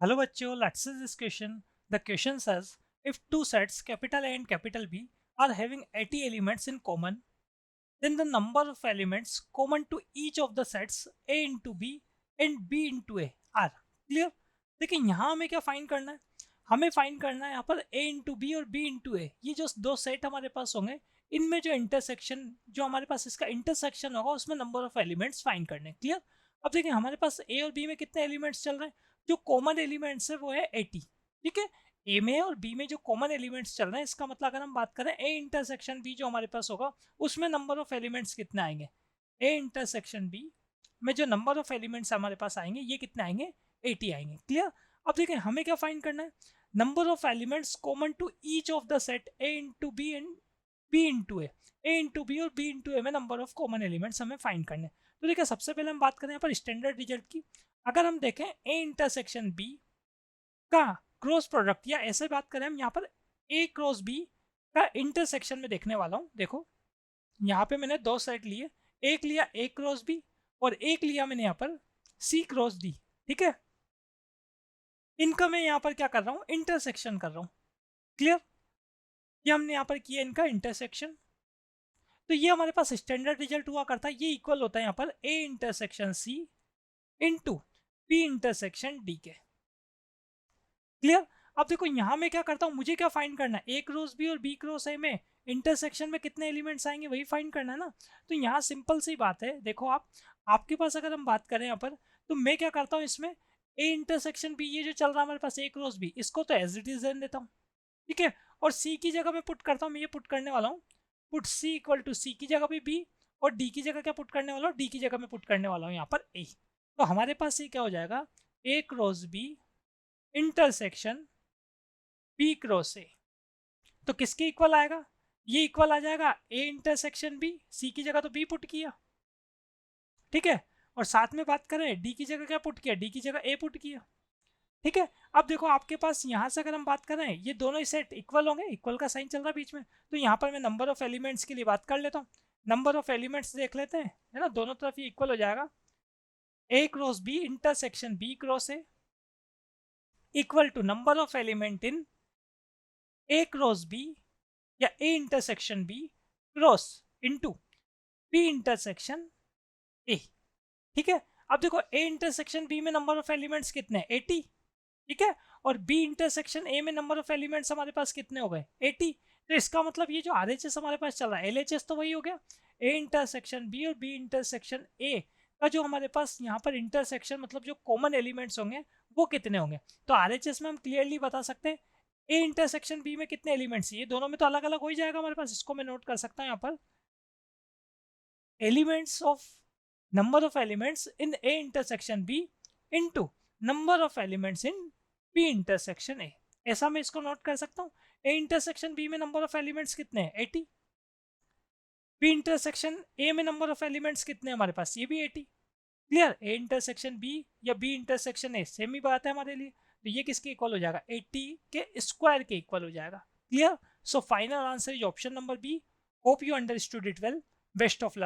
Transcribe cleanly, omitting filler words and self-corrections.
Hello bachcho, let's see this question. The question says, if two sets capital A and capital B are having 80 elements in common, then the number of elements common to each of the sets A into B and B into A are. Clear? देखिए यहाँ हमें क्या find करना है, हमें find करना है यहाँ पर A इंटू बी और B इंटू ए, ये जो दो सेट हमारे पास होंगे इनमें जो इंटरसेक्शन, जो हमारे पास इसका इंटरसेक्शन होगा उसमें नंबर ऑफ एलिमेंट्स फाइंड करने. क्लियर? अब देखिए हमारे पास ए और बी में कितने एलिमेंट्स चल रहे हैं, जो कॉमन एलिमेंट्स है वो है 80. ठीक है, ए में और बी में जो कॉमन एलिमेंट्स चल रहे हैं, इसका मतलब अगर हम बात करें ए इंटरसेक्शन बी जो हमारे पास होगा उसमें नंबर ऑफ एलिमेंट्स कितने आएंगे, ए इंटरसेक्शन बी में जो नंबर ऑफ एलिमेंट्स हमारे पास आएंगे ये कितने आएंगे, 80 आएंगे. क्लियर? अब देखिए हमें क्या फाइंड करना है, number of elements common to each of the set A into B and B into A into B और बी इंटू ए में नंबर ऑफ कॉमन एलिमेंट्स हमें फाइंड करने. तो देखिए सबसे पहले हम बात करें यहाँ पर स्टैंडर्ड रिजल्ट की. अगर हम देखें ए इंटरसेक्शन बी का क्रॉस प्रोडक्ट, या ऐसे बात करें हम यहाँ पर ए क्रॉस बी का इंटरसेक्शन में देखने वाला हूँ. देखो यहाँ पे मैंने दो सेट लिए, एक लिया ए क्रॉस बी और एक लिया मैंने यहाँ पर सी क्रॉस डी. ठीक है, इनका मैं यहाँ पर क्या कर रहा हूँ, इंटरसेक्शन कर रहा हूँ. क्लियर? ये हमने यहाँ पर किया इनका इंटरसेक्शन. तो ये हमारे पास स्टैंडर्ड रिजल्ट हुआ करता है, ये इक्वल होता है यहाँ पर A intersection C into B intersection D के. क्लियर? अब देखो यहाँ मैं क्या करता हूँ, मुझे क्या फाइंड करना है, ए क्रॉस बी और बी क्रॉस ए में इंटरसेक्शन में कितने एलिमेंट्स आएंगे वही फाइंड करना है ना. तो यहाँ सिंपल सी बात है, देखो आपके पास अगर हम बात करें यहाँ पर, तो मैं क्या करता हूँ इसमें ए इंटरसेक्शन बी, ये जो चल रहा है हमारे पास ए क्रॉस बी, इसको तो एज इट इज रहने देता हूँ. ठीक है, और सी की जगह मैं पुट करता हूँ, मैं ये पुट करने वाला हूँ, पुट सी इक्वल टू सी की जगह भी बी और डी की जगह क्या पुट करने वाला हूँ, डी की जगह में पुट करने वाला हूँ यहाँ पर ए. तो हमारे पास ये क्या हो जाएगा, A cross B intersection B cross A. तो किसके इक्वल आएगा, ये इक्वल आ जाएगा ए इंटरसेक्शन बी, सी की जगह तो बी पुट किया. ठीक है, और साथ में बात करें डी की जगह क्या पुट किया, डी की जगह ए पुट किया. ठीक है, अब देखो आपके पास यहाँ से अगर हम बात करें, ये दोनों ही सेट इक्वल होंगे, इक्वल का साइन चल रहा है बीच में, तो यहाँ पर मैं नंबर ऑफ एलिमेंट्स के लिए बात कर लेता हूँ. नंबर ऑफ एलिमेंट्स देख लेते हैं, है ना, दोनों तरफ ये इक्वल हो जाएगा. A cross B intersection B cross A equal to number of element in A cross B या A intersection B cross into B intersection A. ठीक है, अब देखो ए इंटरसेक्शन बी में नंबर ऑफ एलिमेंट्स कितने हैं, 80. ठीक है, और बी इंटरसेक्शन ए में नंबर ऑफ एलिमेंट्स हमारे पास कितने हो गए, 80. तो इसका मतलब ये जो आरएचएस हमारे पास चल रहा है, एलएचएस तो वही हो गया, ए इंटरसेक्शन बी और बी इंटरसेक्शन ए का जो हमारे पास यहाँ पर इंटरसेक्शन मतलब जो कॉमन एलिमेंट्स होंगे वो कितने होंगे. तो आरएचएस में हम क्लियरली बता सकते हैं ए इंटरसेक्शन बी में कितने एलिमेंट्स, ये दोनों में तो अलग अलग हो ही जाएगा हमारे पास. इसको मैं नोट कर सकता हूँ यहाँ पर, elements of number of elements in A intersection B into number of elements in B intersection A. ऐसा मैं इसको नोट कर सकता हूँ. ए इंटरसेक्शन बी में नंबर ऑफ एलिमेंट्स कितने हैं, 80. बी इंटरसेक्शन ए में नंबर ऑफ एलिमेंट्स कितने हैं हमारे पास, ये भी 80. क्लियर? ए इंटरसेक्शन बी या बी इंटरसेक्शन ए सेम ही बात है हमारे लिए. तो ये किसके इक्वल हो जाएगा, 80 के स्क्वायर के इक्वल हो जाएगा. Clear? So final answer is option number B. Hope you understood it well. Best of luck.